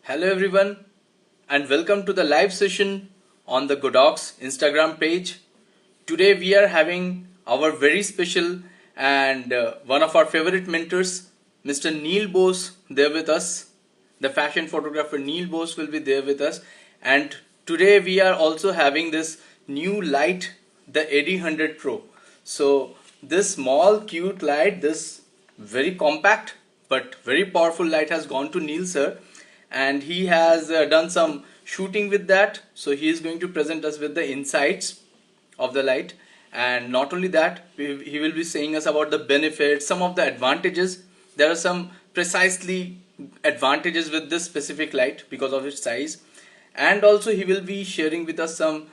Hello everyone and welcome to the live session on the Godox Instagram page. Today we are having our very special and one of our favorite mentors, Mr. Neil Bose, there with us. The fashion photographer Neil Bose will be there with us, and today we are also having this new light, the AD 100 Pro. So this small cute light, this very compact but very powerful light has gone to Neil sir, and he has done some shooting with that. So he is going to present us with the insights of the light, and not only that, he will be saying us about the benefits, some of the advantages. There are some precisely advantages with this specific light because of its size, and also he will be sharing with us some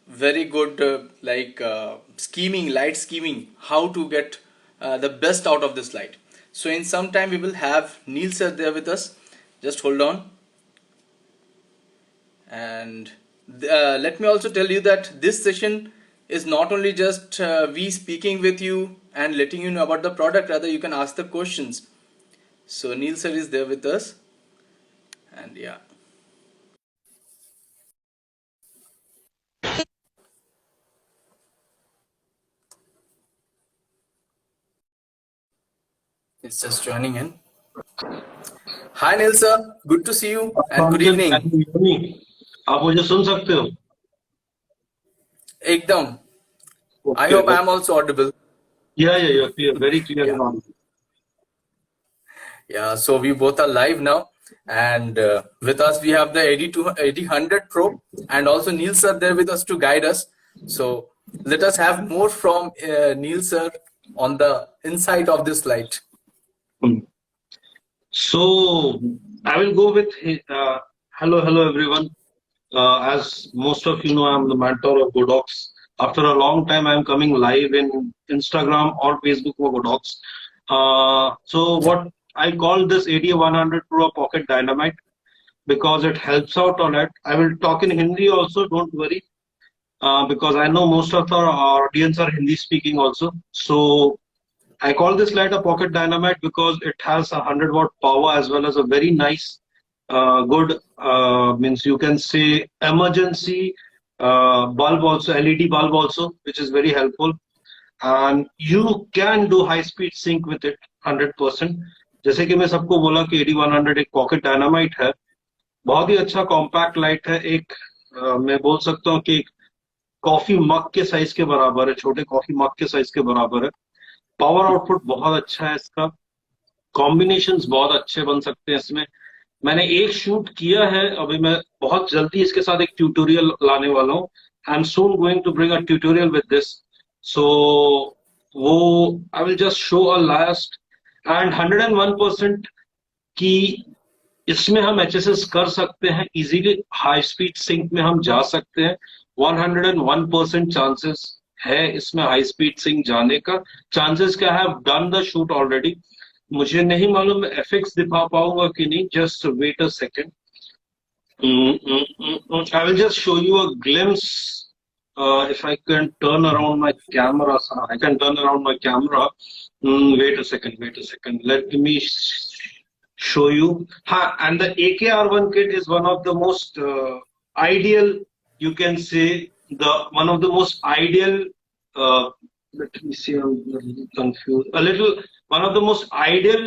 very good scheming, light scheming, how to get the best out of this light. So in some time we will have Neil sir there with us. Just hold on. And let me also tell you that this session is not only just we speaking with you and letting you know about the product, rather you can ask the questions. So Neil sir is there with us, and yeah. It's just joining in. Hi Neil sir, good to see you and good evening. आप मुझे सुन सकते हो? Ekdam. I hope I am also audible. Yeah, you're clear, very clear and audible. Yeah, so we both are live now, and with us we have the 80 Pro, and also Neil sir there with us to guide us. So let us have more from Neil sir on the insight of this light. So I will go with hello everyone. As most of you know, I'm the mentor of Godox. After a long time, I'm coming live in Instagram or Facebook for Godox. So what I call this AD 100 Pro Pocket Dynamite because it helps out on it. I will talk in Hindi also, don't worry. Because I know most of our audience are Hindi speaking also. So I call this light a pocket dynamite because it has 100-watt power as well as a very nice, good, means you can say emergency bulb also, LED bulb also, which is very helpful. And you can do high-speed sync with it 100%. जैसे कि मैं सबको बोला कि AD100 एक pocket dynamite है, बहुत ही अच्छा कॉम्पैक्ट लाइट है, एक मैं बोल सकता हूँ कि कॉफी मग के साइज के बराबर है, छोटे कॉफी मग के साइज के बराबर है। पावर आउटपुट बहुत अच्छा है इसका, कॉम्बिनेशंस बहुत अच्छे बन सकते हैं इसमें। मैंने एक शूट किया है, अभी मैं बहुत जल्दी इसके साथ एक ट्यूटोरियल लाने वाला हूँ। I am soon going to bring a tutorial with this, so वो I will just show a last and 101% की इसमें हम एचएसएस कर सकते हैं इजीली, हाई स्पीड सिंक में हम जा सकते हैं। 101% चांसेस है इसमें हाई स्पीड सिंक जाने का। चांसेस क्या है, डन द शूट ऑलरेडी। मुझे नहीं मालूम मैं एफएक्स दिखा पाऊंगा कि नहीं, just wait a second. I will just show you a glimpse. If I can turn around my camera, I can turn around my camera. Wait a second. Let me show you. And the AKR1 kit is one of the most ideal, you can say, one of the most ideal. Let me see, I'm a little confused. One of the most ideal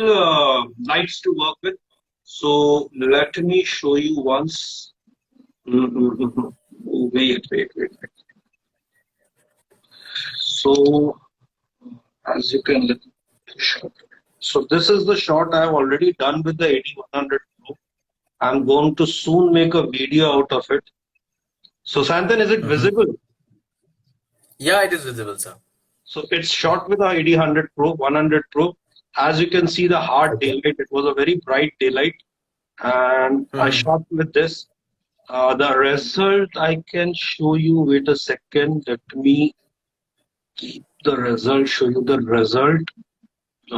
lights to work with. So let me show you once. Wait. So as you can look, so this is the shot I have already done with the AD100 Pro. I'm going to soon make a video out of it. So Santhan, is it visible? Yeah, it is visible, sir. So it's shot with the AD100 Pro, 100 Pro. As you can see, the hard daylight, it was a very bright daylight, and I shot with this. The result I can show you. Wait a second. Let me keep the result. Show you the result. I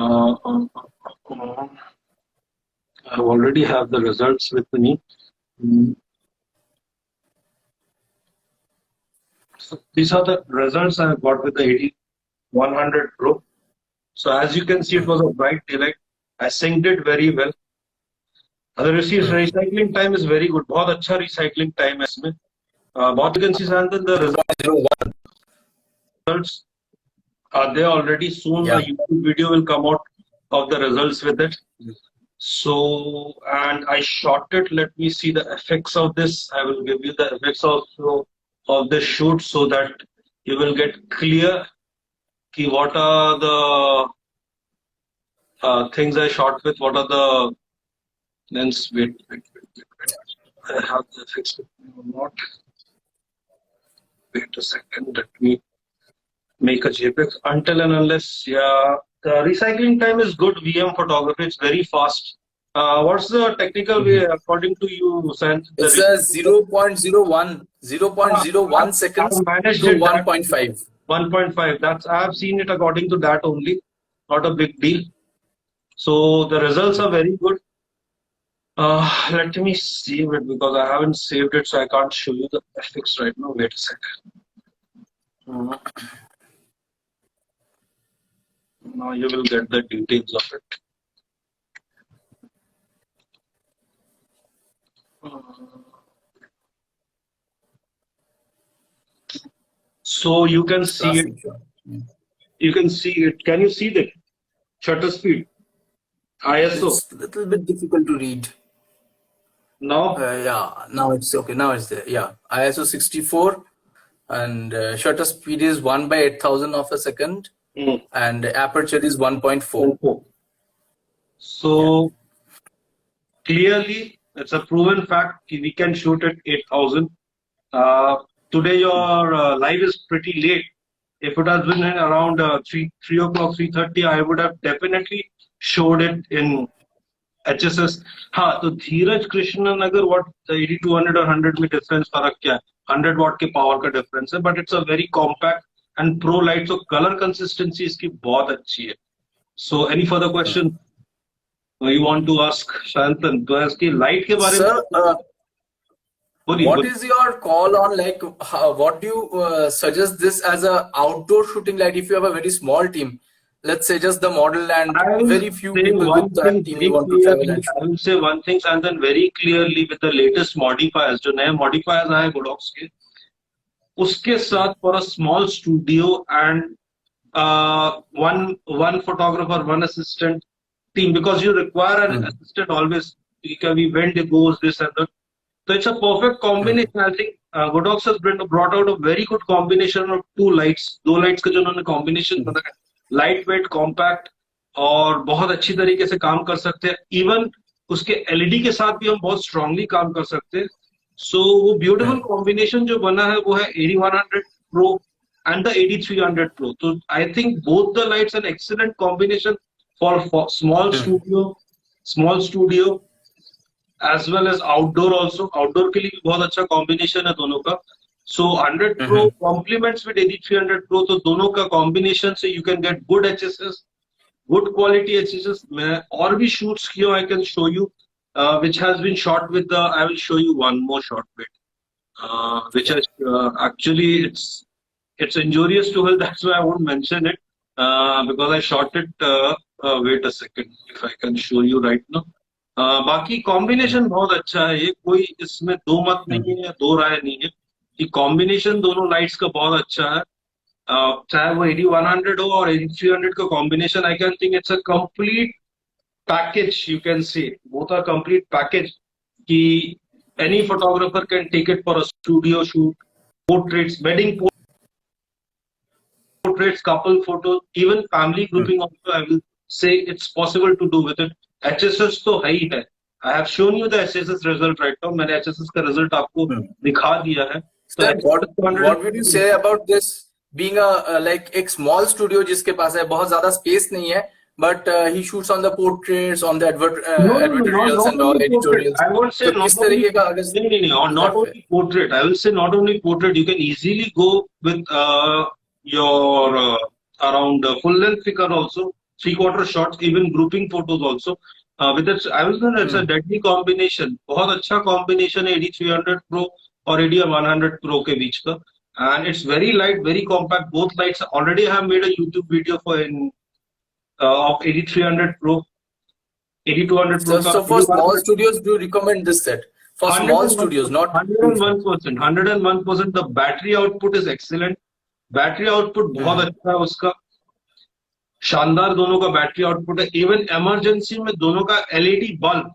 already have the results with me. So these are the results I got with the AD100 Pro. So as you can see, it was a bright daylight. I synced it very well. The recycling time is very good. बहुत अच्छा recycling time है इसमें. बहुत you can see Santan, the 0.01. results are there already. Soon Yeah. a YouTube video will come out of the results with it. So, and I shot it. Let me see the effects of this. I will give you the effects also of this shoot so that you will get clear ki what are the things I shot with, what are the lens. Wait. I have the effects with me or not. Wait a second. Let me make a JPEG. Until and unless, yeah, the recycling time is good. VM photography, it's very fast. What's the technical way according to you, Sant? It's a 0.01, 0.01 seconds I've managed to it that 1.5. 1.5. That's I have seen it according to that only. Not a big deal. So the results are very good. Let me save it because I haven't saved it, so I can't show you the effects right now. Wait a second. Now you will get the details of it. So you can see it. You can see it. Can you see the shutter speed? ISO. It's a little bit difficult to read. Now, Yeah, now it's okay. Now it's there. Yeah, ISO 64 and shutter speed is 1/8000 of a second and aperture is 1.4. So clearly, it's a proven fact we can shoot at 8000. Today your live is pretty late. If it has been around 3 o'clock, 3:30, I would have definitely showed it in HSS. हाँ तो धीरज कृष्णन अगर what 8200 or 100 में difference फर्क क्या है 100 watt के power का difference है but it's a very compact and pro light so color consistency इसकी बहुत अच्छी है. So any further question you want to ask Shantan? तो इसकी light के बारे में Sir, what is your call on like what do you suggest this as a outdoor shooting light if you have a very small team? Let's say just the model and very few people with that team you want to travel and shoot. I will say one thing and then very clearly with the latest modifiers जो नए modifiers आए Godox के उसके साथ for a small studio and one photographer, one assistant team because you require an assistant always. We when it goes this and that. So it's a perfect combination. I think Godox has brought out a very good combination of two lights. दो lights का जो उन्होंने combination बनाया lightweight, compact और बहुत अच्छी तरीके से काम कर सकते हैं. Even उसके LED के साथ भी हम बहुत strongly काम कर सकते हैं. So वो beautiful combination जो बना है वो है 8100 Pro and the 8300 Pro. So I think both the lights an excellent combination for small studio as well as outdoor also. Outdoor के लिए भी बहुत अच्छा combination है दोनों का. So 100 Pro complements with 8300 Pro. तो दोनों का combination से you can get good HSS, good quality HSS. मैं और भी shoots किया I can show you, which has been shot with the. I will show you one more shot bit, which is actually it's injurious to health. That's why I won't mention it because I shot it. Wait a second, if I can show you right now. बाकी combination बहुत अच्छा है. ये कोई इसमें दो मत नहीं है, दो राय नहीं है. कि कॉम्बिनेशन दोनों लाइट्स का बहुत अच्छा है. चाहे वो 8100 हो और 8300 का combination I can think it's a complete package. You can say both are complete package कि any photographer can take it for a studio shoot, portraits, wedding portraits, couple photos, even family grouping also. I will say it's possible to do with it. HSS तो है ही है. I have shown you the HSS result right now. मैंने HSS का result आपको दिखा दिया है. Sir, what would you say about this being a like एक small studio जिसके पास है बहुत ज़्यादा space नहीं है but he shoots on the portraits, on the advertorials and all editorials. I won't say तो किस तरीके का अगर not only portrait. I will say not only portrait. You can easily go with your around full length figure also, 3/4 shots, even grouping photos also. With that, I will say it's a deadly combination. बहुत अच्छा combination है 8300 Pro और 8100 Pro के बीच का. And it's very light, very compact. Both lights already have made a YouTube video for of 8300 Pro. 8200 Pro So for small studios, do you recommend this set? For small studios, not 101%, 101%. The battery output is excellent. Battery output बहुत अच्छा है उसका, शानदार दोनों का battery output है. Even emergency में दोनों का एलईडी बल्ब,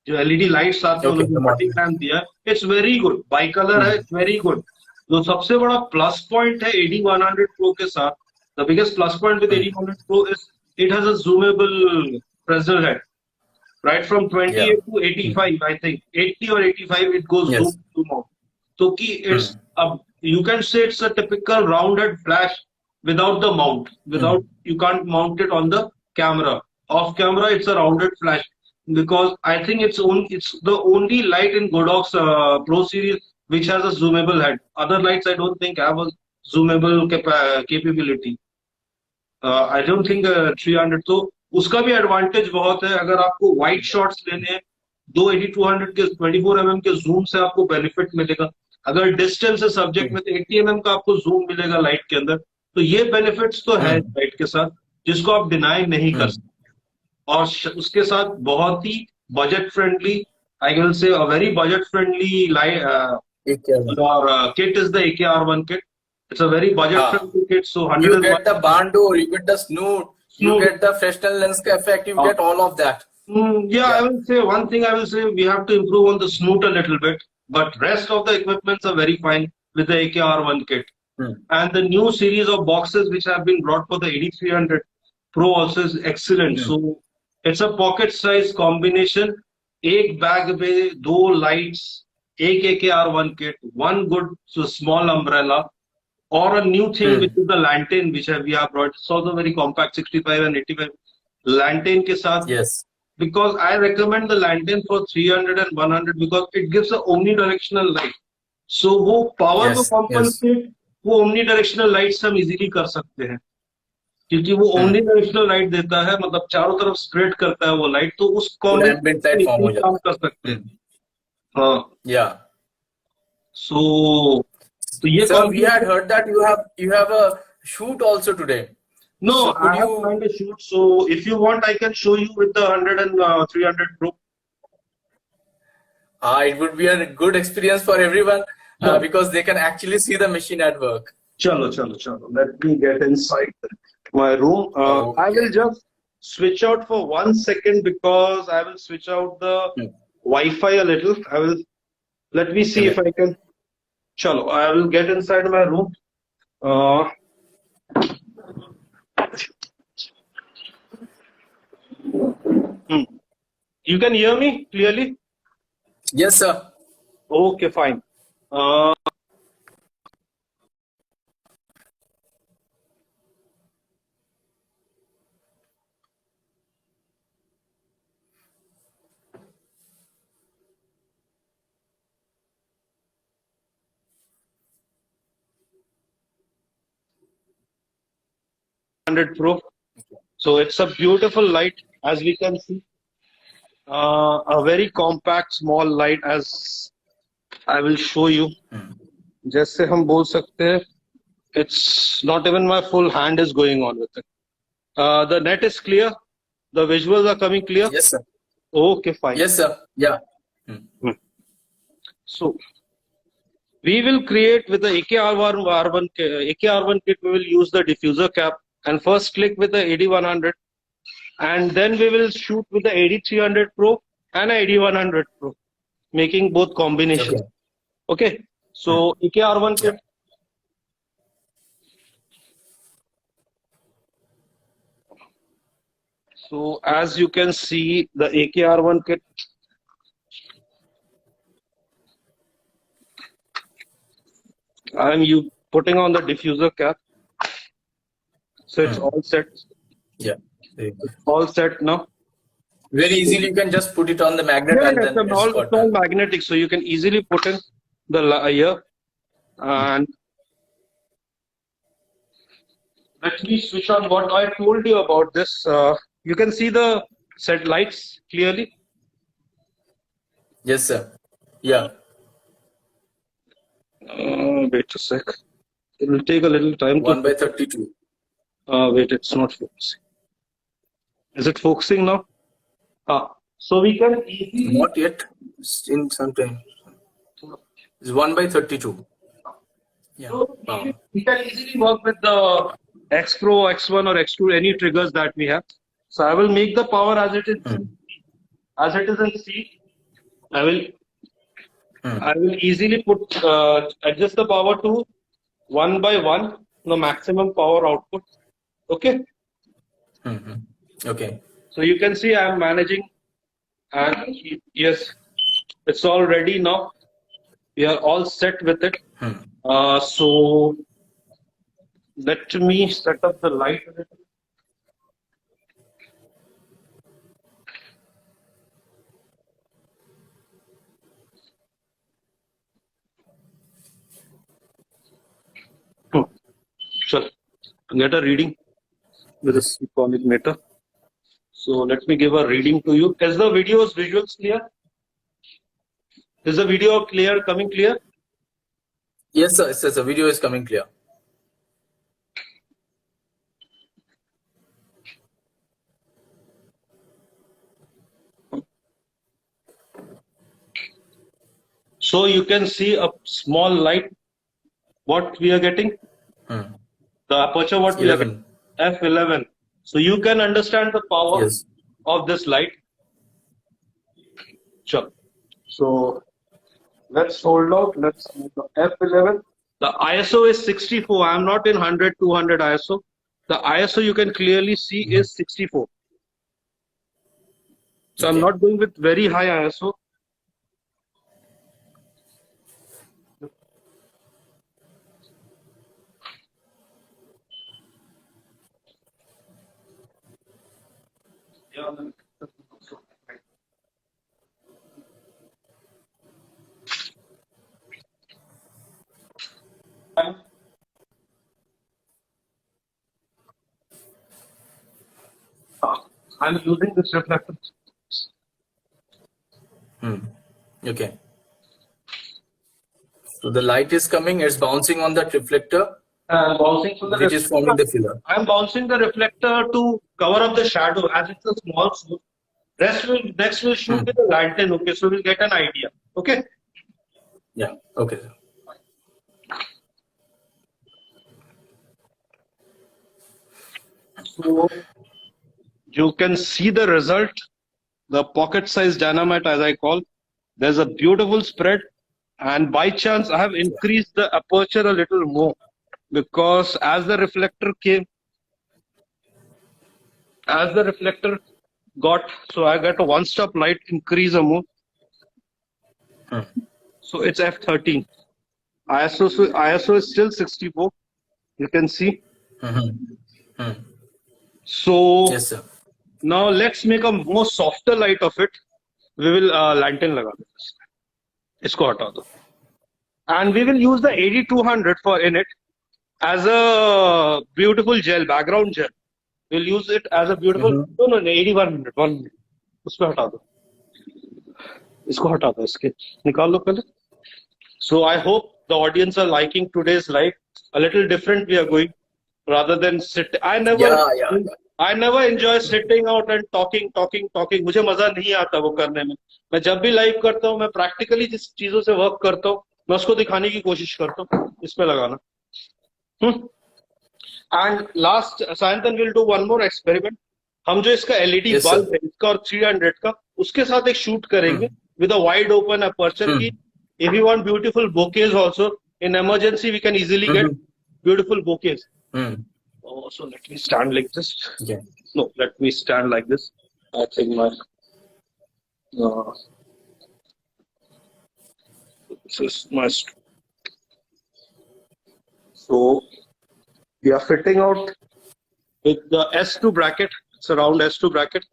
जो एलईडी लाइट्स आते हैं, उन्होंने मल्टी क्रैम्प दिया है. It's very good, by colour है, इट्स वेरी गुड. जो सबसे बड़ा प्लस पॉइंट है 8100 प्रो के साथ, the biggest plus point with 8100 pro is it has a zoomable pressure head. Right from 28 to 85, I think 80 or 85, it goes zoom out. So it's you can say it's a typical rounded flash without the mount. You can't mount it on the camera. Off camera, it's a rounded flash, because I think it's the only light in Godox Pro series which has a zoomable head. Other lights I don't think have a zoomable capability. I don't think 300. So उसका भी advantage बहुत है. अगर आपको wide shots लेने हैं, 8200 के 24 mm के जूम से आपको बेनिफिट मिलेगा. अगर डिस्टेंस है सब्जेक्ट में, तो 80 mm का आपको जूम मिलेगा लाइट के अंदर. तो ये बेनिफिट्स तो है लाइट के साथ, जिसको आप डिनाई नहीं कर सकते. और उसके साथ बहुत ही budget friendly, I will say a very budget friendly light. और kit is the AKR1 kit. It's a very budget friendly kit. So 100, you get the Bando, you get the Snoot, you get the Fresnel lens effect, you get all of that. Yeah, I will say one thing. I will say we have to improve on the snoot a little bit, but rest of the equipments are very fine with the AKR1 kit. And the new series of boxes which have been brought for the 8300 Pro also is excellent. So it's a pocket size combination. एक bag में 2 lights, एक AKR1 kit, one good small umbrella, or a new thing which is the lantern which we have brought. It's also very compact, 65 and 85 lantern के साथ. Yes. Because I recommend the lantern for 300 and 100 because it gives a omnidirectional light. So वो power को compensate, वो omnidirectional lights हम easily कर सकते हैं, क्योंकि वो omnidirectional light देता है, मतलब चारों तरफ spread करता है वो light, तो उस combination काम कर सकते हैं. हाँ. Yeah. So Sir, we had heard that you have a shoot also today. No, so I have planned a shoot. So if you want, I can show you with the 100 and 300 Pro. It would be a good experience for everyone because they can actually see the machine at work. Chalo. Let me get inside my room. Okay. I will just switch out for 1 second because I will switch out the Wi-Fi a little. Let me see if I can. Chalo, I will get inside my room. You can hear me clearly? Yes, sir. Okay, fine. Pro. So it's a beautiful light, as we can see. A very compact small light, as I will show you. जैसे हम बोल सकते हैं, it's not even my full hand is going on with it. The net is clear. The visuals are coming clear. Yes, sir. Okay, fine. Yes, sir. Yeah. So we will create with the AKR1 kit. We will use the diffuser cap and first click with the 8100, and then we will shoot with the 8300 Pro and 8100 Pro, making both combinations. Okay. So AKR1 kit. So as you can see, the AKR1 kit. I'm putting on the diffuser cap. So it's all set. Yeah. All set now. Very easily, you can just put it on the magnet. Yeah, and then it's all magnetic, so you can easily put in the layer. And let me switch on what I told you about this. You can see the set lights clearly. Yes, sir. Yeah. Wait a sec. It will take a little time. 1/32. Wait, it's not focusing. Is it focusing now? So we can easily. Not yet. In some time. It's 1/32. Yeah. So Wow. we can easily work with the X Pro, X1 or X2, any triggers that we have. So I will make the power as it is in C. I will easily adjust the power to 1/1, the maximum power output. Okay. Okay. So you can see I am managing, and yes, it's all ready now. We are all set with it. So let me set up the light a little. Sure. Get a reading with a synchronic meter. So let me give a reading to you. Is the visuals clear? Is the video coming clear? Yes, sir. Yes, sir. The video is coming clear. So you can see a small light. What we are getting? The aperture, what we are getting? F11. So you can understand the power of this light. Sure. So let's hold out. Let's make the F11. The ISO is 64. I'm not in 100, 200 ISO. The ISO you can clearly see is 64. So I'm not going with very high ISO. I'm using this reflector. Okay. So the light is coming, it's bouncing on that reflector, which is forming the filler. I'm bouncing the reflector to cover up the shadow, as it's a small source. Next we'll shoot with the lantern, okay? So we'll get an idea, okay? Yeah, okay. So you can see the result, the pocket size dynamite, as I call. There's a beautiful spread, and by chance I have increased the aperture a little more, because as the reflector got, so I got a one-stop light increase a more. So it's F13. ISO is still 64. You can see. So yes, sir. Now let's make a more softer light of it. We will lantern लगा दो, इसको हटा दो, and we will use the 8200 for in it as a beautiful gel, background gel. We'll use it as a beautiful. No 8100 1 minute. उसको हटा दो, इसको हटा दो, इसके निकाल लो पहले. So I hope the audience are liking today's live. A little different we are going, rather than sit. I never enjoy sitting out and talking. मुझे मजा नहीं आता वो करने में. मैं जब भी लाइव करता हूँ, मैं प्रैक्टिकली जिस चीजों से वर्क करता हूँ, मैं उसको दिखाने की कोशिश करता हूँ. इसमें लगाना. And last, Sayantan will do one more experiment. हम जो इसका LED बल्ब है, इसका और 300 का, उसके साथ एक शूट करेंगे with a wide open aperture. If you want beautiful bouquets also, in emergency we can easily get beautiful bouquets. Oh, so let me stand like this. Yeah. No, let me stand like this. I think my this is my. So we are fitting out with the S2 bracket. It's a round S2 bracket.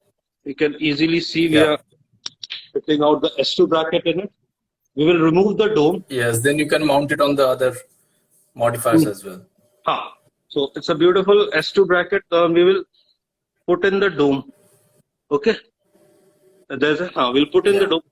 You can easily see we are fitting out the S2 bracket in it. We will remove the dome. Yes, then you can mount it on the other modifiers as well. So it's a beautiful S2 bracket. We will put in the dome. Okay. There's a, we'll put in the dome.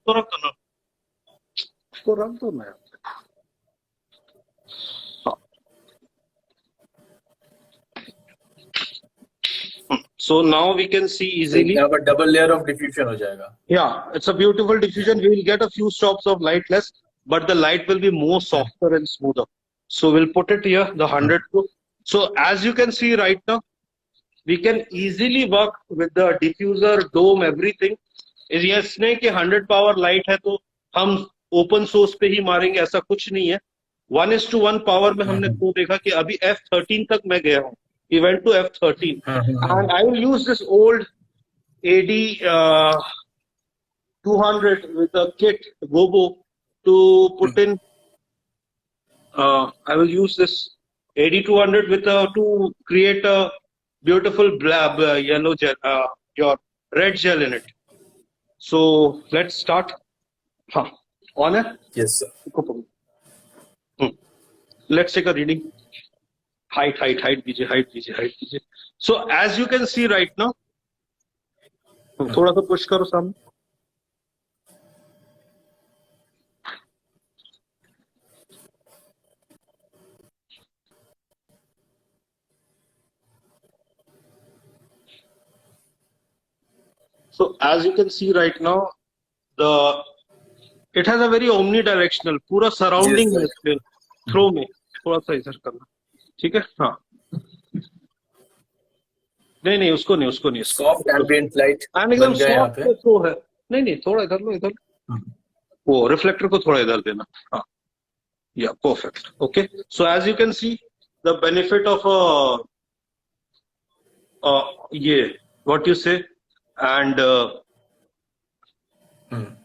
So now we can see easily. यहाँ पर double layer of diffusion हो जाएगा. Yeah, it's a beautiful diffusion. We will get a few stops of light less, but the light will be more softer and smoother. So we'll put it here, the 100 Pro. So as you can see right now, we can easily work with the diffuser, dome, everything. Is yes नहीं कि 100 power light है तो हम open source पे ही मारेंगे, ऐसा कुछ नहीं है. 1:1 power में हमने तो देखा कि अभी F13 तक मैं गया हूँ. We went to F13, and I will use this old AD 200 with a kit Gobo to put in. I will use this AD 200 with to create a beautiful yellow gel, your red gel in it. So let's start. On it? Yes, sir. Let's take a reading. Height दीजिए. So as you can see right now, थोड़ा सा push करो सामने. So as you can see right now, it has a very omnidirectional, पूरा surrounding है इसमें. Throw में थोड़ा सा इधर करना. ठीक है. हाँ. नहीं उसको नहीं. Soft ambient light. एकदम soft तो है. नहीं थोड़ा इधर लो. वो reflector को थोड़ा इधर देना. हाँ. Yeah, perfect. Okay. So as you can see, the benefit of what you say, and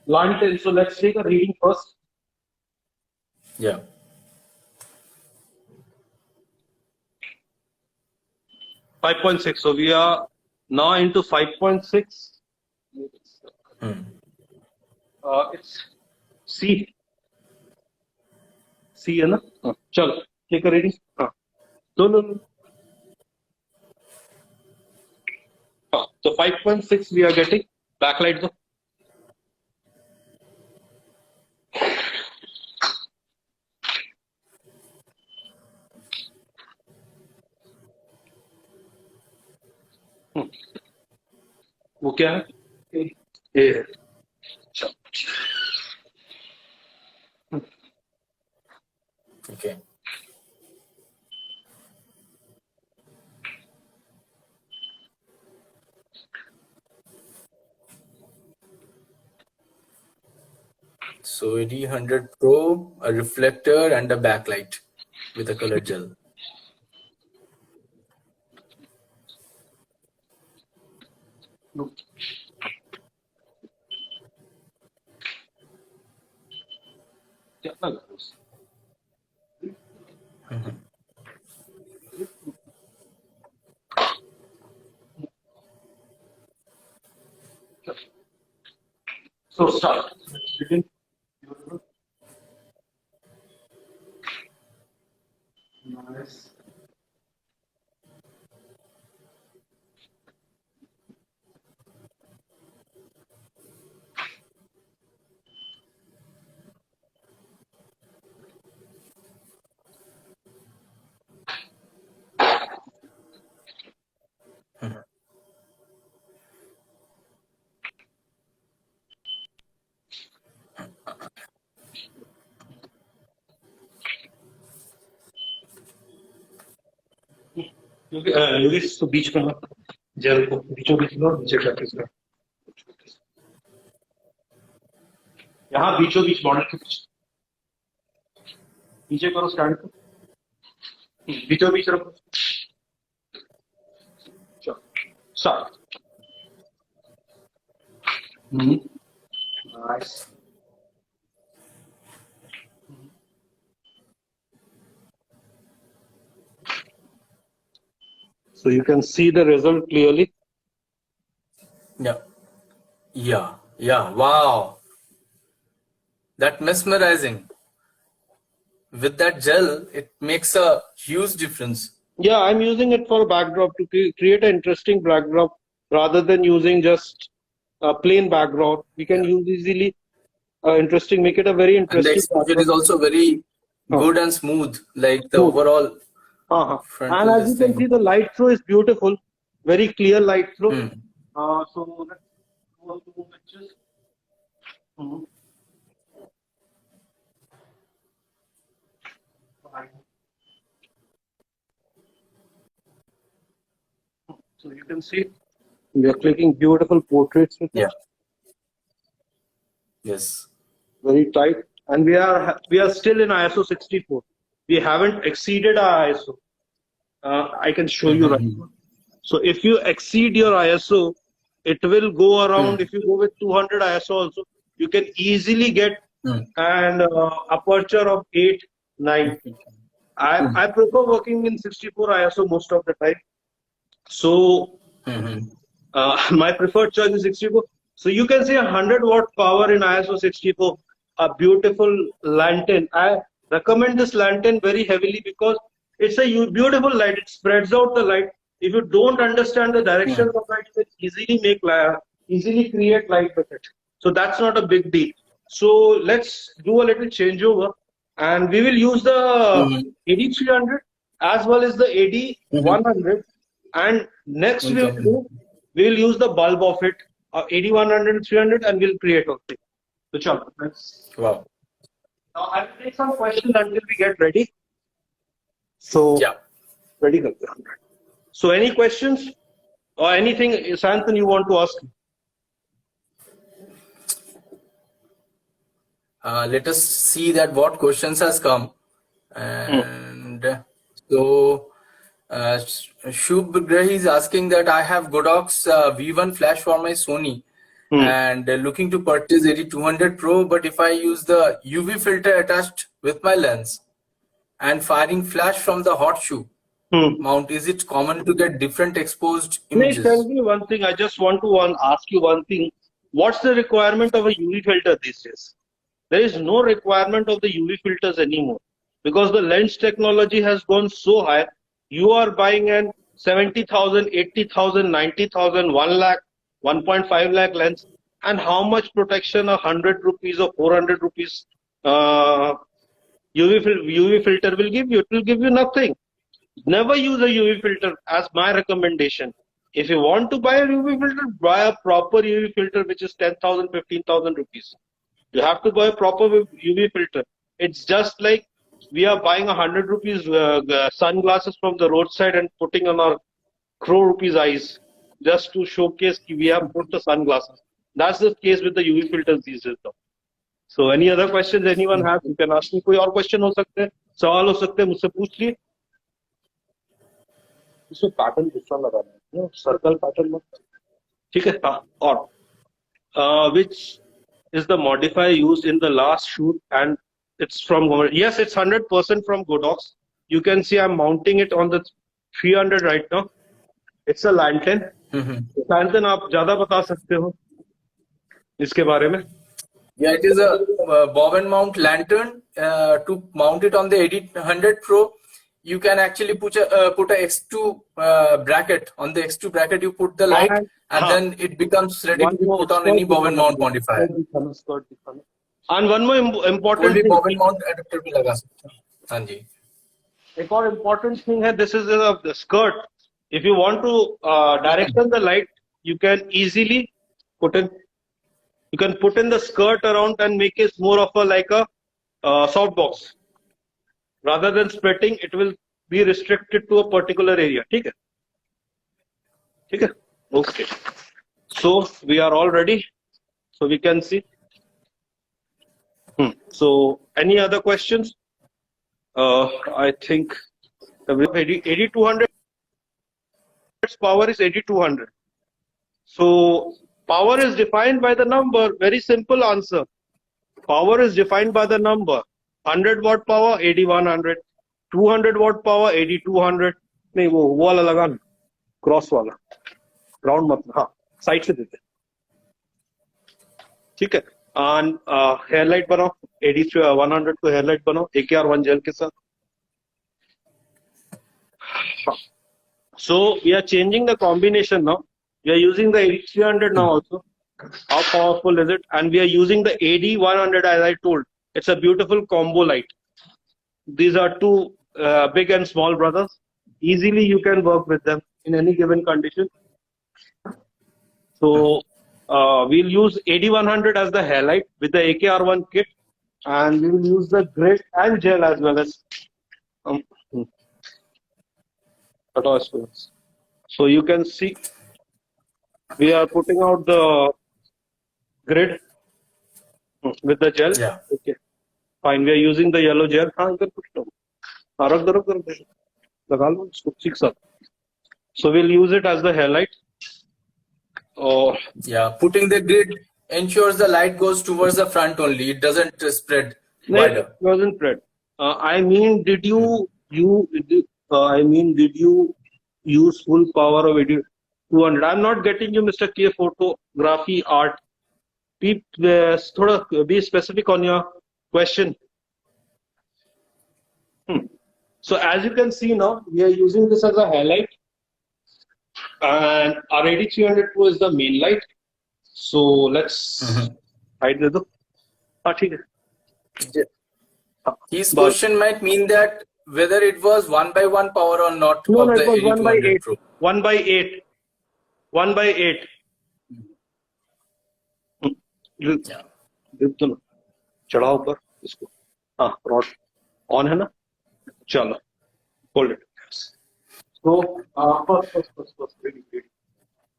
lantern. So let's take a reading first. Yeah. .6. So we are now into 5.6. It's C है ना. चलो take a reading. No. So 5.6 we are getting. Backlight though. वो क्या है? ये. Okay. So AD 100 Pro, a reflector and a backlight with a color gel. So start. Nice. Yogesh तो बीच में jail को बीचों बीच लो, नीचे प्रैक्टिस कर. यहाँ बीचों बीच मॉडल के नीचे करो स्टैंड को, बीचों बीच रखो. चलो start. Nice. So you can see the result clearly. Yeah. Wow. That mesmerizing. With that gel, it makes a huge difference. Yeah, I'm using it for a backdrop to create an interesting backdrop rather than using just a plain background. We can use easily interesting, make it a very interesting. And the exposure is also very good and smooth, like the overall. And as you can see, the light through is beautiful. very clear light flow. Hmm. So let's go to pictures. Mhm. So you can see we are clicking beautiful portraits with Yeah. it, Yes. very tight, and we are still in ISO 64. We haven't exceeded our ISO. I can show you right Mm-hmm. now. So if you exceed your ISO, it will go around. Hmm. If you go with 200 ISO also, you can easily get Hmm. an aperture of 8, 9. I prefer working in 64 ISO most of the time. So Mm-hmm. my preferred choice is 64. So you can see 100-watt power in ISO 64, a beautiful lantern. I recommend this lantern very heavily because it's a beautiful light. It spreads out the light. If you don't understand the direction of light, you can easily easily create light with it. So that's not a big deal. So let's do a little changeover, and we will use the Mm-hmm. AD300 as well as the Mm-hmm. AD100. And next we will Okay. do, we will use the bulb of it, 8100 and 300, and we'll create a thing. So, chalo, let's. Wow. Now, I will take some questions until we get ready. So, Yeah. ready, karte hain. So, any questions or anything, Santhan, you want to ask? Let us see that what questions has come. And so Shubh Grahi is asking that I have Godox V1 flash for my Sony and looking to purchase 8200 Pro, but if I use the UV filter attached with my lens and firing flash from the hot shoe mount, is it common to get different exposed Please tell images? me one thing. I just want to ask you one thing. What's the requirement of a UV filter these days? There is no requirement of the UV filters anymore because the lens technology has gone so high. You are buying an 70,000, 80,000, 90,000, 1 lakh, 1.5 lakh lens, and how much protection a 100 rupees or 400 rupees UV filter will give you? It will give you nothing. Never use a UV filter as my recommendation. If you want to buy a UV filter, buy a proper UV filter which is 10,000, 15,000 rupees. You have to buy a proper UV filter. It's just like we are buying 100 rupees sunglasses from the roadside and putting on our crore rupees eyes just to showcase that we have put the sunglasses. That's the case with the UV filters these days. So any other questions anyone has, you can ask me. कोई और question हो सकते हैं, सवाल हो सकते हैं, मुझसे पूछ लिए. इसमें पैटर्न दूसरा लगाना है, सर्कल पैटर्न मत. ठीक है. और which is the modifier used in the last shoot, and it's from, yes, it's 100% from Godox. You can see I'm mounting it on the 300 right now. It's a lantern. Lantern आप ज्यादा बता सकते हो इसके बारे में. Yeah, it is a bob and mount lantern. To mount it on the 800 Pro, you can actually put a X2 bracket. On the X2 bracket, you put the light, and then it becomes ready to be put on any bob and mount modifier. And one more important Only thing. bob and mount adapter भी लगा सकते हैं. हाँ जी. एक और important thing है, this is the skirt. If you want to direction the light, you can easily put in. You can put in the skirt around and make it more of like a soft box. Rather than splitting, it will be restricted to a particular area. ठीक है? ठीक है? Okay. So we are all ready. So we can see. So any other questions? I think 8200 power is 8200. So power is defined by the number. Very simple answer. Power is defined by the number. 100 watt power 8100, 200 watt power 8200. नहीं वो वाला लगा ना, cross वाला, round मत, हाँ side से देते. ठीक है. And हेयरलाइट बनाओ, 100 को हेयरलाइट बनाओ AKR1 जेल के साथ. So we are changing the combination now. We are using the 8300 now also. How powerful is it? And we are using the AD100 as I told. It's a beautiful combo light. These are two big and small brothers. Easily you can work with them. in any given condition. So we'll use AD100 as the halide with the AKR1 kit, and we will use the grit and gel as well as attachments. So you can see we are putting out the grid with the gel. Yeah. Okay, fine. We are using the yellow gel. So we'll use it as the halide. Oh, Yeah, putting the grid ensures the light goes towards the front only. It doesn't spread no, it wider. wasn't Fred. I mean, did you use full power of AD 200? I'm not getting you, Mr. K. Photography art. Be specific on your question. So as you can see now, we are using this as a highlight, and our AD 302 is the main light. So let's hide the. His question might mean that whether it was 1/1 power or not No, of no, the it was 1 by 8. AD200 Pro. 1 by 8. 1 by 8. Yeah. चढ़ाओ ऊपर इसको. हाँ, rod on है ना? चलो, hold it. So first.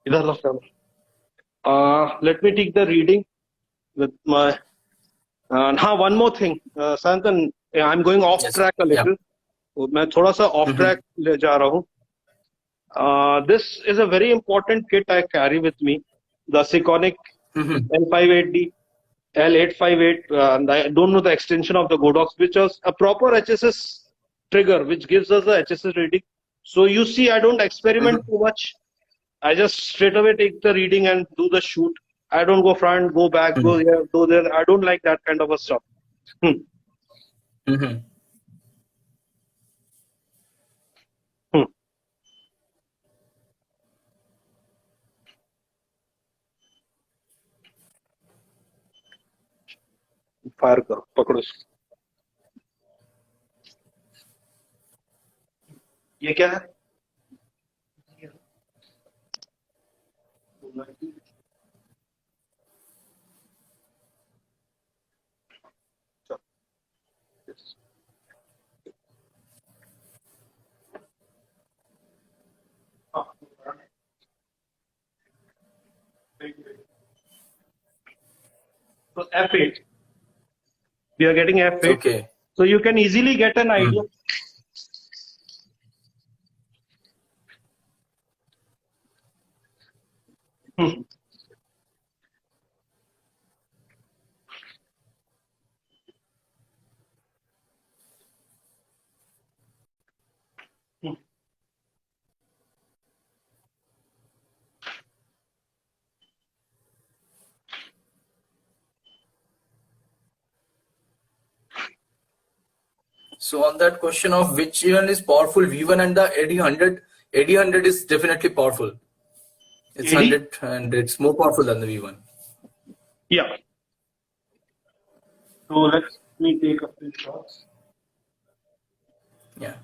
इधर लो camera. Let me take the reading with my. One more thing, Santan, I'm going off track a little. तो मैं थोड़ा सा off track ले जा रहा हूँ. This is a very important kit I carry with me, the Sekonic L58D, L858. And I don't know the extension of the Godox, which was a proper HSS trigger, which gives us the HSS reading. So you see, I don't experiment too much. I just straight away take the reading and do the shoot. I don't go front, go back, go here, go there. I don't like that kind of a stuff. Fire करो, पकड़ो इसको. ये क्या है? So F8. We are getting F8. Okay. So you can easily get an idea. So on that question of which one is powerful, V1 and the AD100 is definitely powerful. It's 100 and it's more powerful than the V1. Yeah. So let me take a few shots. Yeah.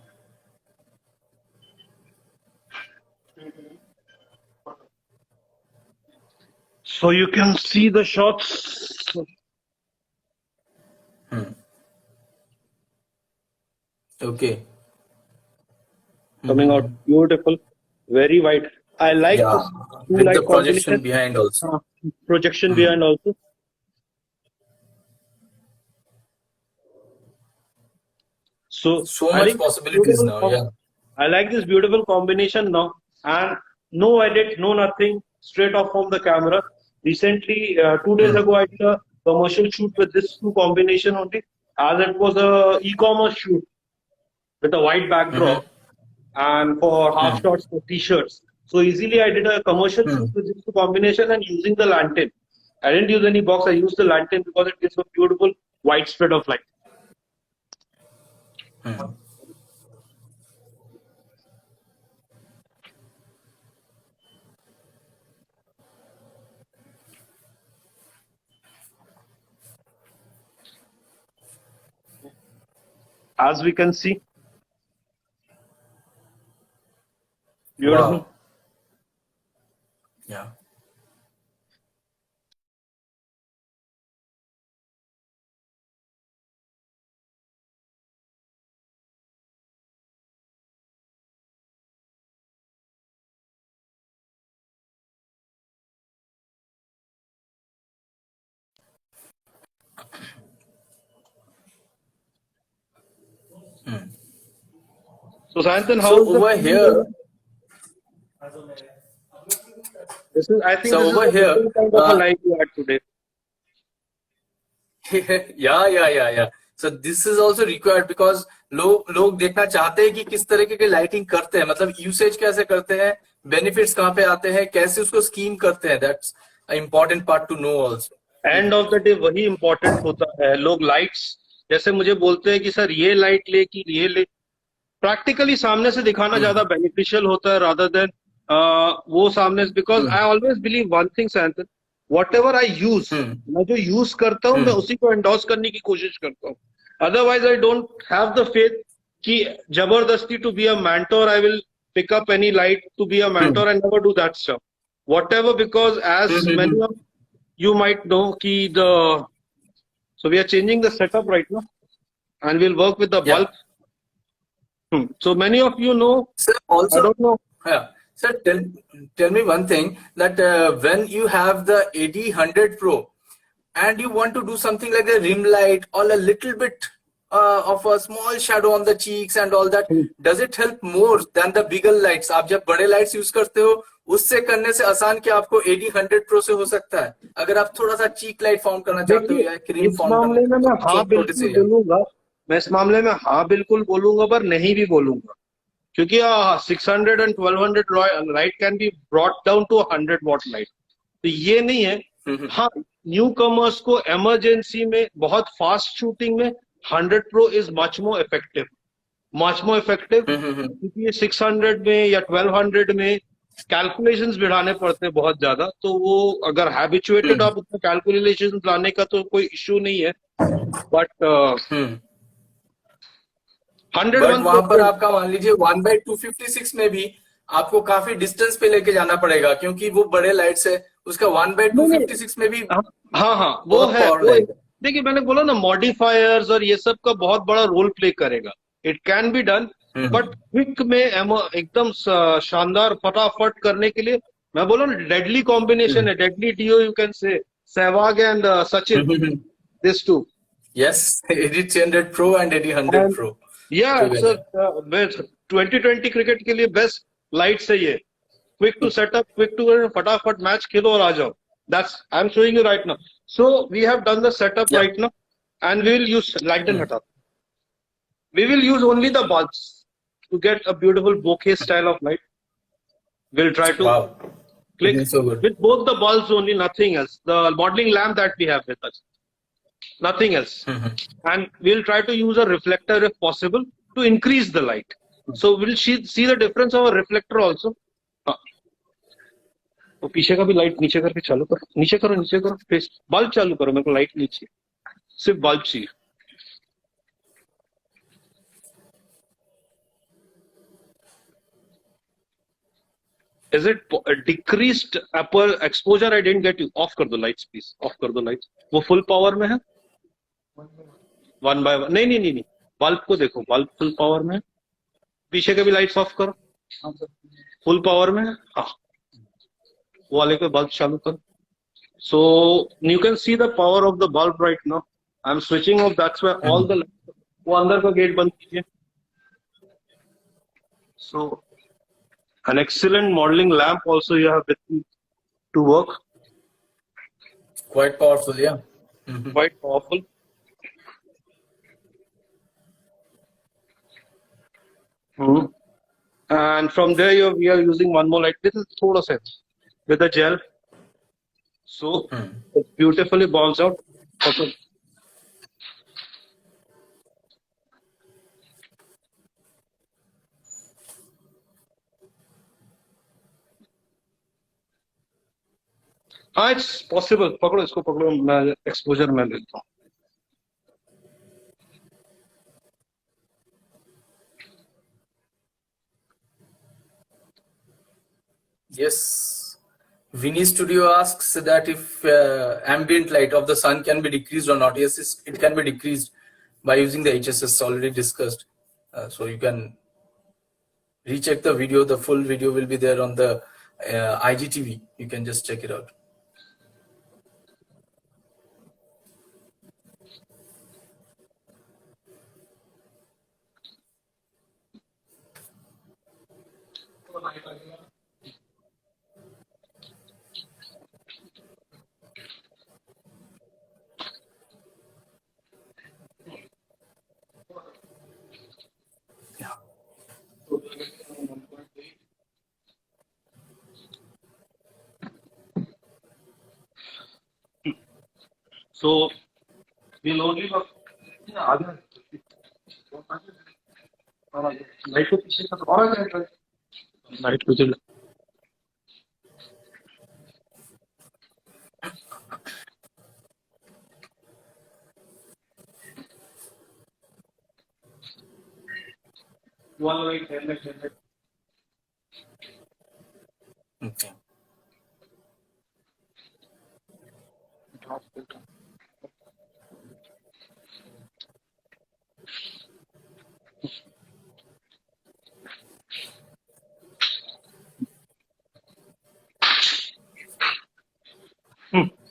So you can see the shots. Okay. Coming out beautiful, very white. I like this with light the projection combination. behind also. Projection behind also. So much possibilities now. Yeah. I like this beautiful combination now, and no edit, no nothing, straight off from the camera. Recently, 2 days ago, I did a commercial shoot with this two combination only, as it was a e-commerce shoot with a white backdrop and for half shots for t-shirts. So easily I did a commercial shoot with this two combination and using the lantern. I didn't use any box, I used the lantern because it gives a beautiful wide spread of light. As we can see, beautiful. Wow. So Sayantan, how So is the over feeling here, going? This is, I think so this is over a here, different kind of a life you had today. या so this is also required because लोग देखना चाहते हैं कि किस तरीके की lighting करते हैं, मतलब यूसेज कैसे करते हैं, बेनिफिट्स कहाँ पे आते हैं, कैसे उसको स्कीम करते हैं. That's important part to know also. End of the day वही इंपॉर्टेंट होता है. लोग लाइट्स जैसे मुझे बोलते हैं कि सर ये लाइट ले कि ये ले, प्रैक्टिकली सामने से दिखाना ज्यादा बेनिफिशियल होता है रादर देन वो सामने. Because I always believe one thing Santhan, whatever I use, मैं जो यूज करता हूँ मैं उसी को एंडोर्स करने की कोशिश करता हूँ. Otherwise I don't have the faith कि जबरदस्ती to be a mentor I will pick up any light to be a mentor and never do that stuff whatever. Because as many of you might know ki the, so we are changing the setup right now and we'll work with the या bulb. So many of you know, Sir, I also, don't know. yeah. Sir, tell me one thing that when you have the AD100 Pro and you want to do something like a rim light or a little bit of a small shadow on the cheeks and all that, does it help more than the bigger lights? आप जब बड़े lights use करते हो उससे करने से आसान क्या आपको AD100 Pro से हो सकता है, अगर आप थोड़ा सा cheek light form करना चाहते हो देखिए या क्रीम इस फॉर्म करना मामले में मैं चाहते हो हाँ छोटे बिल्कुल से या. बोलूंगा. मैं इस मामले में हाँ बिल्कुल बोलूंगा पर नहीं भी बोलूंगा, क्योंकि 600 and 1200 light can be brought down to 100 watt light. तो ये नहीं है. हाँ, न्यू कमर्स को इमरजेंसी में बहुत फास्ट शूटिंग में 100 Pro is much more effective, much more effective. क्योंकि ये 600 में या 1200 में कैलकुलेशंस बढ़ाने पड़ते हैं बहुत ज्यादा. तो वो अगर हैबिचुएटेड आप उतना कैलकुलेशंस लाने का तो कोई इश्यू नहीं है. बट 100 बट वहां पर 1%. आपका मान लीजिए 1/256 में भी आपको काफी डिस्टेंस पे लेके जाना पड़ेगा क्योंकि वो बड़े लाइट्स है, उसका वन बाई टू नहीं नहीं, फिफ्टी सिक्स में भी हाँ हाँ वो बहुत है पावर वो. लगेगा. देखिए मैंने बोला ना मॉडिफायर्स और ये सब का बहुत बड़ा रोल प्ले करेगा. It can be done but quick में एकदम शानदार फटाफट करने के लिए मैं बोला ना डेडली कॉम्बिनेशन है, deadly duo you can say, Sehwag and Sachin, this two. Yes, AD 300 pro and AD 100 and pro या इट्स टुगेदर. 2020 क्रिकेट के लिए बेस्ट लाइट्स है ये. quick to set up, quick to फटाफट मैच खेलो और आ जाओ. That's I'm showing you right now. So we have done the setup Yeah. right now, and we will use light and hata. We will use only the bulbs to get a beautiful bouquet style of light. We'll try to Wow, click looking so good. with both the bulbs only, nothing else. The modeling lamp that we have with us, nothing else. And we'll try to use a reflector if possible to increase the light. So we'll see the difference of a reflector also. तो पीछे का भी light नीचे करके चालू करो, नीचे करो, नीचे करो, फेस बल्ब चालू करो. मेरे को लाइट नहीं चाहिए, सिर्फ बल्ब चाहिए. Is it decreased upper exposure? I didn't get you. Of कर दो लाइट्स प्लीज, ऑफ कर दो लाइट्स. वो फुल पावर में है? One by one? नहीं नहीं नहीं नहीं, बल्ब को देखो, बल्ब फुल पावर में है. पीछे के भी लाइट्स ऑफ करो, फुल पावर में है. हाँ, वो वाले को बल्ब चालू करो. So you can see the power of the bulb right now. I'm switching off. That's why all the वो अंदर का गेट बंद कीजिए. So an excellent modeling lamp also you have with you to work. Quite powerful, yeah. Quite powerful. And from there we are using one more light. This is thoda sa with the gel. So it beautifully bounce out. Okay. हाँ it's possible. पकड़ो इसको, पकड़ो, मैं exposure में लेता हूँ. Yes. Vinny Studio asks that if ambient light of the sun can be decreased or not. Yes, it can be decreased by using the HSS already discussed. So you can recheck the video. The full video will be there on the IGTV. You can just check it out. So we'll only work. Light को चला. One light, helmet. Okay.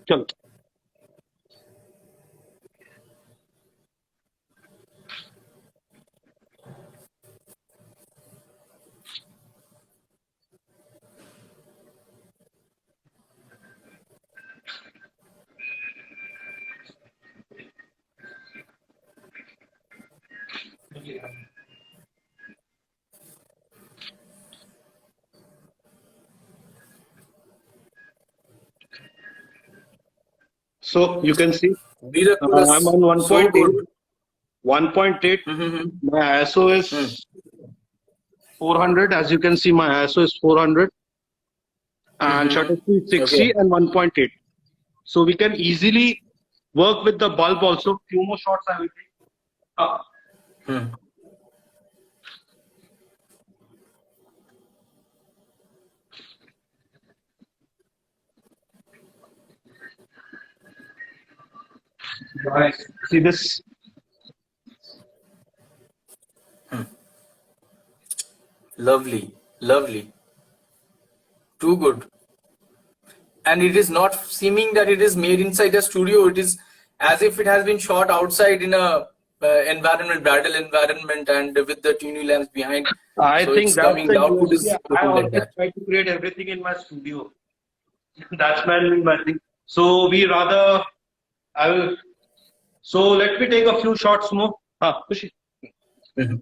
चलो. So you can see Miraculous. I'm on So 1.8. good. 1.8. Mm-hmm. My ISO is 400. As you can see, my ISO is 400 and shutter speed 60 Okay. and 1.8. So we can easily work with the bulb also. Few more shots I will take. Hmm. Nice. See this? Lovely. Lovely. Too good. And it is not seeming that it is made inside a studio. It is as if it has been shot outside in a environment, bridal environment, and with the tuning lamps behind. I So think it's that's coming. the The output USP. is I looking like always that. try to create everything in my studio. That's my thing. So we rather, I will. So let me take a few shots more. Kushi. Mhm.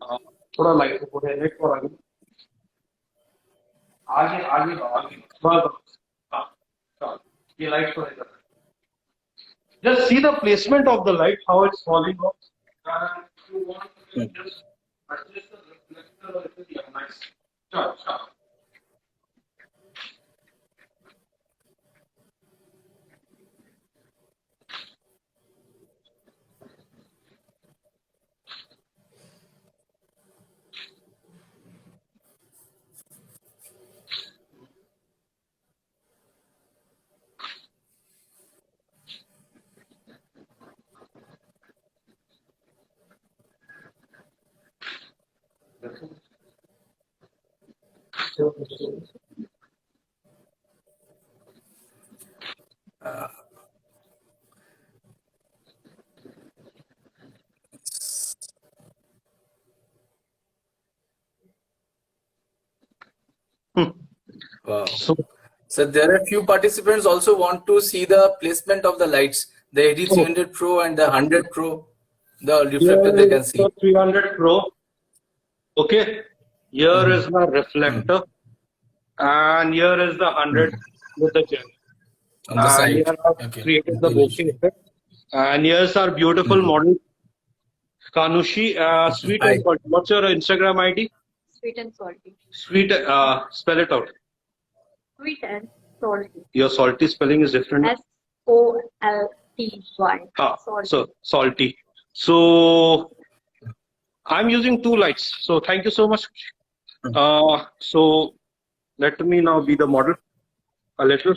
थोड़ा light को एक और आगे आगे आगे आगे बस हाँ ये लाइट को लेकर just see the placement of the light how it's falling off and if you want to just adjust the reflector a little yeah nice stop. Wow. So So there are few participants also want to see the placement of the lights, the AD 300 Pro and the 100 Pro, the reflector they here can is the see. 300 Pro. Okay, here is my reflector, and here is the 100 with the gel. On the And side. here I've Okay. created the bokeh effect. And here's our beautiful model, Kanushi. Sweet Hi. and salty. What's your Instagram ID? Sweet and salty. Sweet, spell it out. Sweet and salty. Your salty spelling is different. SOLTY. Salty. So salty. So I'm using two lights. So thank you so much. So let me now be the model a little.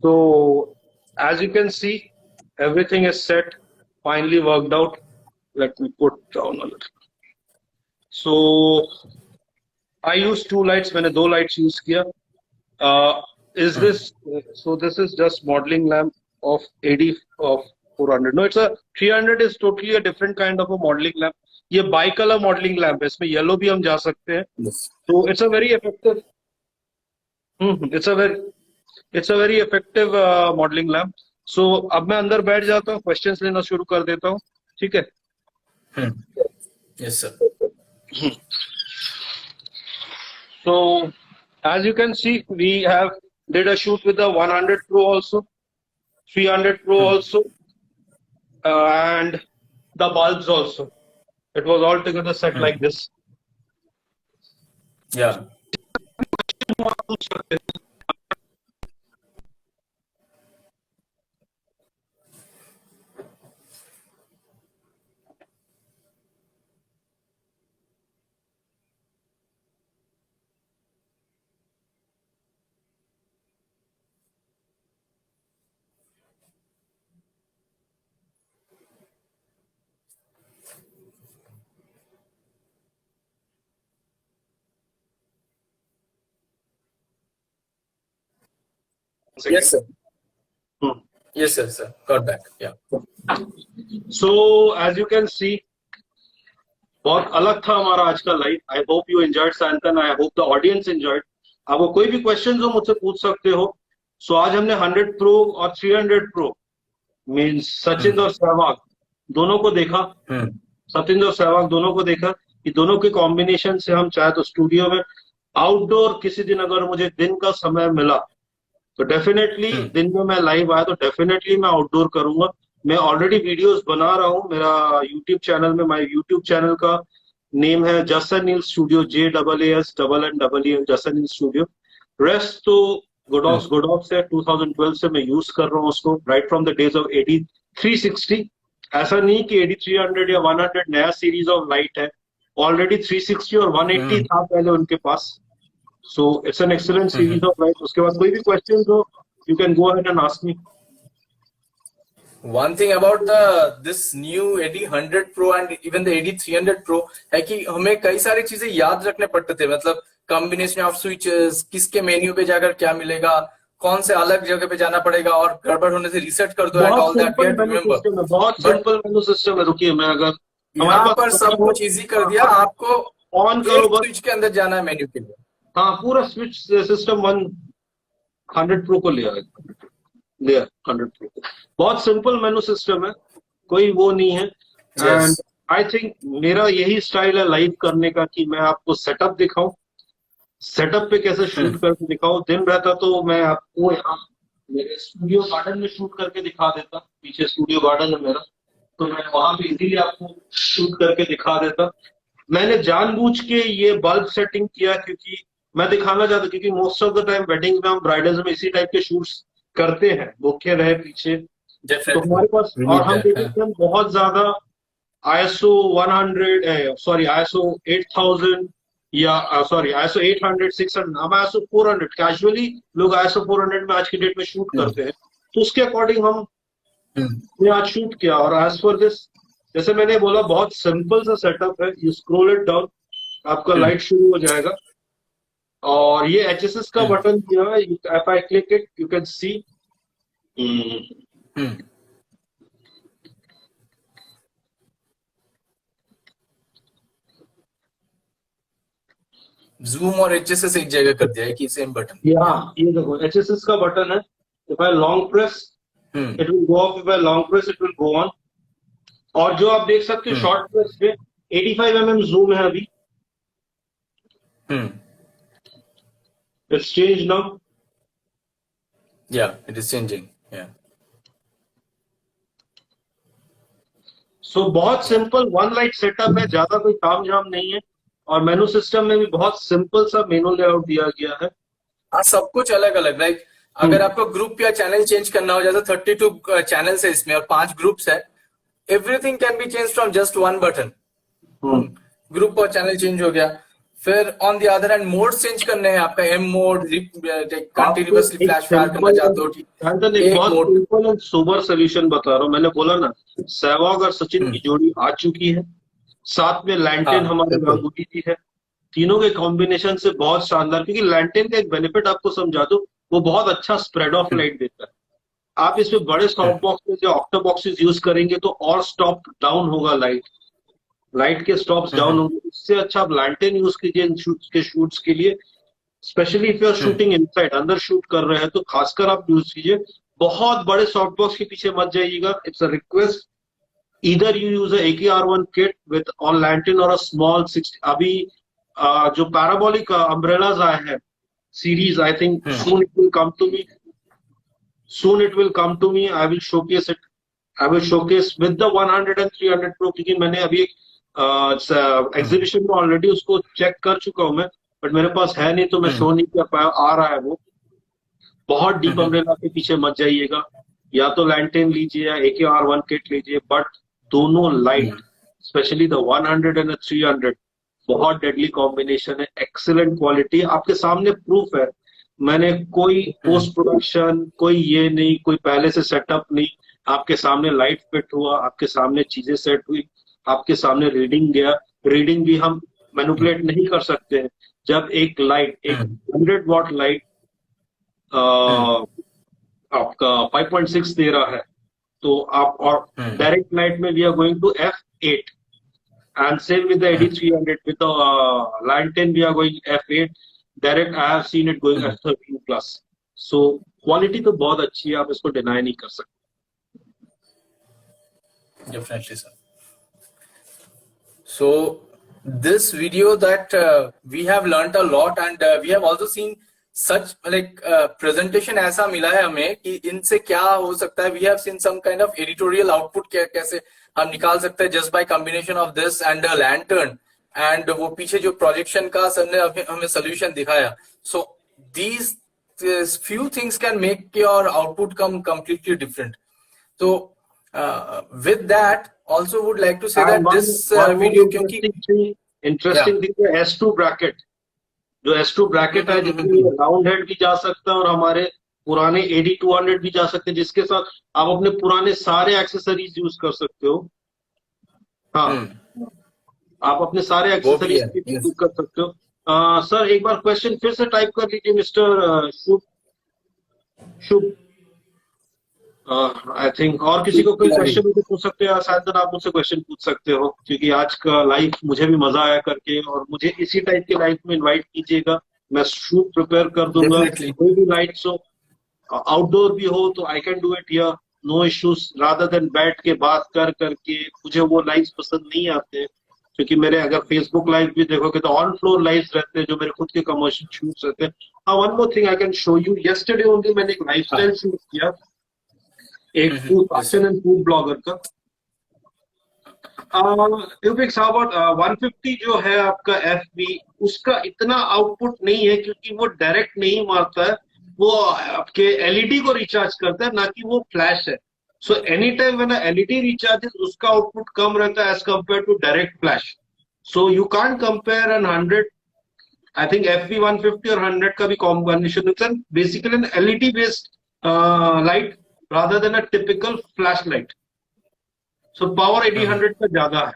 So as you can see, everything is set, finally worked out. Let me put down a little. So I use two lights. मैंने दो lights use किया. Is this so? This is just modeling lamp of AD of 400. No, it's a 300 is totally a different kind of a modeling lamp. ये bicolor modeling lamp है. इसमें yellow भी हम जा सकते हैं. Yes. So it's a very effective. It's a very effective modeling lamp. So अब मैं अंदर बैठ जाता हूँ, questions लेना शुरू कर देता हूँ. ठीक है? Yes, sir. So as you can see, we have did a shoot with the 100 Pro also, 300 Pro also, and the bulbs also. It was all together set like this. Yeah. Yes, sir. Hmm. Yes, sir. Got back. Yeah. So as you can see, बहुत अलग था हमारा आज का live. I hope you enjoyed Santhan. I hope the audience enjoyed. आपको कोई भी question हो मुझसे पूछ सकते हो. सो आज हमने 100 प्रो और 300 प्रो मींस सचिन और सहवाग दोनों को देखा. सचिन और सहवाग दोनों को देखा कि दोनों के कॉम्बिनेशन से हम चाहे तो स्टूडियो में आउटडोर किसी दिन अगर मुझे दिन का समय मिला तो डेफिनेटली दिन में मैं लाइव आया तो डेफिनेटली मैं आउटडोर करूंगा. मैं ऑलरेडी वीडियोस बना रहा हूँ मेरा यूट्यूब चैनल में. माय यूट्यूब चैनल का नेम है जसन नील स्टूडियो. JAASNNEL जसन नील स्टूडियो. रेस्ट तो गोडॉक्स है. 2012 से मैं यूज कर रहा हूँ उसको right from the days of 8360. ऐसा नहीं कि 8300 या 100 नया सीरीज ऑफ लाइट है. ऑलरेडी 360 और 180 था पहले उनके पास. So it's an excellent series of light. उसके बाद कोई भी questions हो, you can go ahead and ask me. One thing about this new AD 100 Pro and even the AD 300 Pro है कि हमें कई सारी चीजें याद रखने पड़ते थे. मतलब कॉम्बिनेशन ऑफ स्विचेस, किसके मेन्यू पे जाकर क्या मिलेगा, कौन से अलग जगह पे जाना पड़ेगा और गड़बड़ होने से रीसेट कर दो. बहुत सिंपल मेनू सिस्टम है. रुकिए मैं अगर यहाँ पर सब कुछ इजी कर दिया. आपको ऑन करो बस स्विच के अंदर जाना है मेन्यू के लिए. हाँ पूरा स्विच सिस्टम 100 प्रो को लिया 100 प्रो. बहुत सिंपल मेनू सिस्टम है. कोई वो नहीं है. एंड आई थिंक मेरा यही स्टाइल है लाइव करने का कि मैं आपको सेटअप दिखाऊं. सेटअप पे कैसे शूट करके दिखाऊं. दिन रहता तो मैं आपको यहाँ मेरे स्टूडियो गार्डन में शूट करके दिखा देता. पीछे स्टूडियो गार्डन है मेरा तो मैं वहां पे इजीली आपको शूट करके दिखा देता. मैंने जानबूझ के ये बल्ब सेटिंग किया क्योंकि मैं दिखाना चाहता. क्योंकि most of the time wedding में हम ब्राइडल्स में इसी टाइप के शूट्स करते हैं. मुख्य रहे पीछे तो हमारे पास. और हम देखते हैं बहुत ज्यादा ISO 100 ISO 8000 या ISO 800 600 हम ISO 400 कैजुअली लोग ISO 400 में आज की डेट में शूट करते हैं. तो उसके अकॉर्डिंग हम ने आज शूट किया. और एज फॉर दिस जैसे मैंने बोला बहुत सिंपल सा सेटअप है. यू स्क्रॉल इट डाउन आपका लाइट शुरू हो जाएगा. और ये HSS का बटन दिया है. If I click it you can see zoom और HSS एक जगह कर दिया है कि सेम बटन. ये देखो HSS का बटन है. If I long press it will go of. If I long press it will go on. और जो आप देख सकते हो शॉर्ट प्रेस पे 85mm जूम है अभी. It's changed now. Yeah, it is changing. Yeah. So बहुत सिंपल वन लाइट सेटअप है. ज्यादा कोई काम झाम नहीं है. और मेनू सिस्टम में भी बहुत सिंपल सा मेनू लेआउट दिया गया है. हाँ सब कुछ अलग अलग. लाइक अगर आपको ग्रुप या चैनल चेंज करना हो जैसे 32 चैनल्स है इसमें और 5 ग्रुप्स है. Everything can be change from just one button. Group और चैनल चेंज हो गया. फिर on the other hand mode change करने हैं. आपका M mode continuously flash fire करना चाहते हो. बहुत सिंपल एंड सोबर सोल्यूशन बता रहा हूँ. मैंने बोला ना सहवाग और सचिन की जोड़ी आ चुकी है. साथ में लैंटेन हमारे गांगुली की है. तीनों के कॉम्बिनेशन से बहुत शानदार. क्योंकि लैंटेन का एक बेनिफिट आपको समझा दो. वो बहुत अच्छा स्प्रेड ऑफ लाइट देता है. आप इसमें बड़े स्टॉप बॉक्सेस या ऑक्टा बॉक्सेस यूज करेंगे तो और स्टॉप डाउन होगा. लाइट के स्टॉप्स डाउन होंगे. इससे अच्छा आप लैंटेन यूज कीजिए शूट्स के लिए. Specially if you are shooting inside अंदर शूट कर रहे हैं तो खासकर आप यूज कीजिए. बहुत बड़े सॉफ्ट बॉक्स के पीछे मत जाइएगा. It's a request. Either you use AKR1 kit with on lantern और अ स्मॉल 60. अभी जो पैराबोलिक अम्ब्रेलाज आए हैं series. I think soon it will come to me. I will showcase it I will showcase with the 100 and 300 Pro, क्योंकि मैंने अभी exhibition में already उसको चेक कर चुका हूं मैं, बट मेरे पास है नहीं तो मैं शो नहीं कर पाया। आ रहा है वो। बहुत डीप अम्ब्रेला के पीछे मत जाइएगा, या तो लैंटेन लीजिए या AKR1 किट लीजिए, बट दोनों लाइट, स्पेशली द 100 and 300, बहुत डेडली कॉम्बिनेशन है, एक्सीलेंट क्वालिटी, आपके सामने प्रूफ है। मैंने कोई पोस्ट प्रोडक्शन, कोई ये नहीं, कोई पहले से सेटअप नहीं, आपके सामने लाइट फिट हुआ, आपके सामने चीजें सेट हुई, आपके सामने रीडिंग गया। रीडिंग भी हम मैनिपुलेट नहीं कर सकते हैं। जब एक लाइट, एक 100 वॉट लाइट आपका 5.6 दे रहा है, तो आप, और डायरेक्ट लाइट में we are going to f8, and same with the AD300 with the line 10 we are going f8 direct. I have seen it going f13 plus, so quality तो बहुत अच्छी है, आप इसको डिनाई नहीं कर सकते। Definitely, sir. So this video that we have learnt a lot, and we have also seen such like presentation ऐसा मिला है हमें कि इनसे क्या हो सकता है। We have seen some kind of editorial output कैसे हम निकाल सकते हैं just by combination of this and a lantern, and वो पीछे जो projection का सर ने हमें solution दिखाया। So these few things can make your output come completely different. So with that, also would like to say that this video interesting thing है S2 bracket, जो S2 bracket है, जिसमें round head भी जा सकता है और हमारे पुराने AD200 भी जा सकते हैं, जिसके साथ आप अपने पुराने सारे एक्सेसरीज यूज कर सकते हो। हाँ, आप अपने सारे एक्सेसरीज यूज कर सकते हो। सर एक बार क्वेश्चन फिर से टाइप कर लीजिए मिस्टर शुभ। आई थिंक और किसी को कोई क्वेश्चन मुझे पूछ सकते हैं, शायद आप मुझसे क्वेश्चन पूछ सकते हो, क्योंकि आज का लाइव मुझे भी मजा आया करके, और मुझे इसी टाइप के लाइव में इनवाइट कीजिएगा, मैं शूट प्रिपेयर कर दूंगा। कोई भी लाइट्स हो, आउटडोर भी हो, तो I can do it here, no issues, rather than बैठ के बात करके। मुझे वो लाइव्स पसंद नहीं आते, क्योंकि मेरे अगर फेसबुक लाइव भी देखोगे तो ऑन फ्लोर लाइव्स रहते हैं, जो मेरे खुद के कमर्शियल शूट्स रहते हैं। One more thing I can show you, yesterday only मैंने एक लाइफस्टाइल शूट किया, एक फैशन एंड फूड ब्लॉगर का। अबाउट 150 जो है आपका FB, उसका इतना आउटपुट नहीं है, क्योंकि वो डायरेक्ट नहीं मारता है, वो आपके LED को रिचार्ज करता है, ना कि वो फ्लैश है। So any time when LED recharges, उसका आउटपुट कम रहता है as compare to direct flash. So you can't compare an 100, I think FB 150 और 100 का भी combination, basically an LED based light rather than a typical flashlight. So power AD100 का ज्यादा है।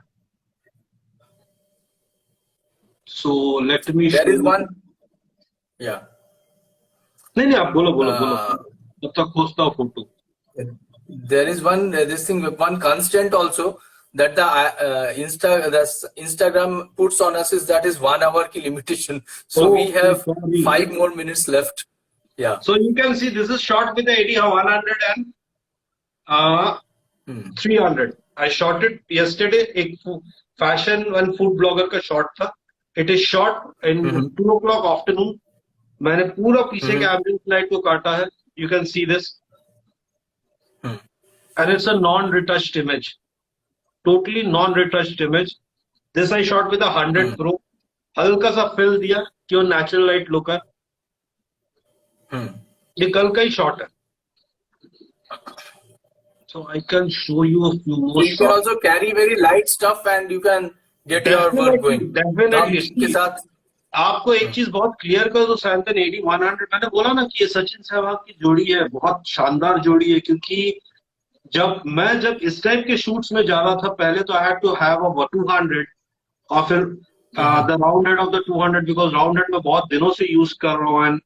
So let me there is one, yeah, नहीं आप बोलो तब तक खोजता हूँ photo. there is one this thing, one constant also that the Instagram puts on us is that is 1 hour की limitation. So we have 5 more minutes left. Yeah. So you can see this is shot with the AD100 and 300. I shot it yesterday. एक fashion and food blogger का shot था. It is shot in 2 o'clock afternoon. मैंने पूरा पीछे के ambient light को काटा है. You can see this. And it's a non-retouched image. Totally non-retouched image. This I shot with a 100 Pro. हल्का सा fill दिया कि वो natural light look है। ये कल का ही शॉट है। So I can show you a few more. So you can also carry very light stuff and you can get your work going. Definitely. इसके साथ आपको एक चीज बहुत क्लियर कर दो, सैमसंग AD100, मैंने बोला ना कि ये सचिन सहवाग की जोड़ी है, बहुत शानदार जोड़ी है। क्योंकि जब इस टाइप के शूट्स में जा रहा था पहले, तो I had to have a 200 और फिर the round head of the 200, because round head में बहुत दिनों से यूज कर रहा हूँ, and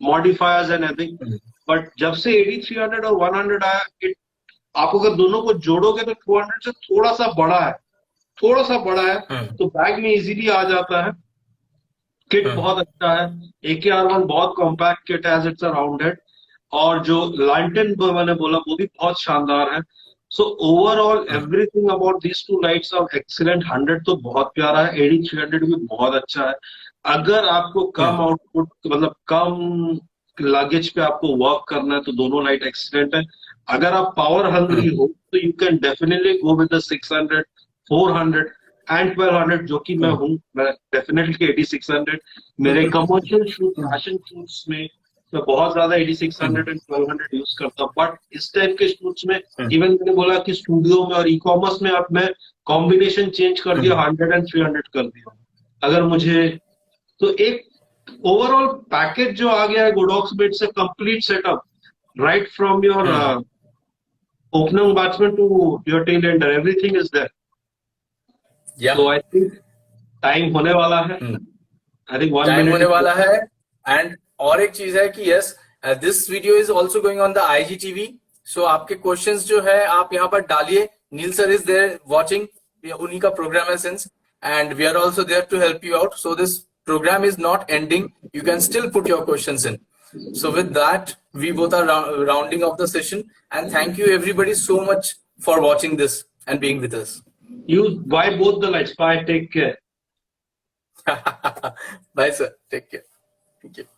modifiers and everything. But जब से AD300 और 100 आया, आप अगर दोनों को जोड़ोगे तो 200 से थोड़ा सा बड़ा है, तो बैग में इजीली आ जाता है। किट बहुत अच्छा है, AKR1 बहुत कॉम्पैक्ट किट है, इट्स अ राउंड हेड, और जो लैंटर्न मैंने बोला वो भी बहुत शानदार है। So overall everything about these two lights are excellent. 100 तो बहुत प्यारा है, AD300 भी बहुत अच्छा है। अगर आपको कम आउटपुट, मतलब कम लगेज पे आपको वर्क करना है, तो दोनों लाइट एक्सीलेंट है। अगर आप पावर हंग्री हो तो you can definitely go with the 600, 400 and 1200, जो कि मैं हूँ. मैं डेफिनेटली 8600. मेरे कमर्शियल शूट, फैशन शूट्स में मैं बहुत ज्यादा 8600 एंड 1200 यूज करता हूँ. बट इस टाइप के शूट्स में इवन मैंने बोला कि स्टूडियो में और ई कॉमर्स में अब मैं कॉम्बिनेशन चेंज कर दिया, 100 एंड 300 कर दिया. अगर मुझे तो एक ओवरऑल पैकेज जो आ गया है गोडॉक्स में, it's a complete setup right from your opening batsman to your tail ender, everything is there. Yeah. So I think time होने वाला है. आई थिंक 1 टाइम मिनट होने वाला है. एंड और एक चीज है कि yes, this video is also going on the IGTV. So आपके क्वेश्चंस जो है आप यहाँ पर डालिए. Neel sir is there watching, उन्हीं का प्रोग्राम है since, and we are also there to help you out. So this program is not ending. You can still put your questions in. So with that, we both are rounding off the session, and thank you everybody so much for watching this and being with us. You buy both the lights. Bye. Take care. Bye sir. Take care. Thank you.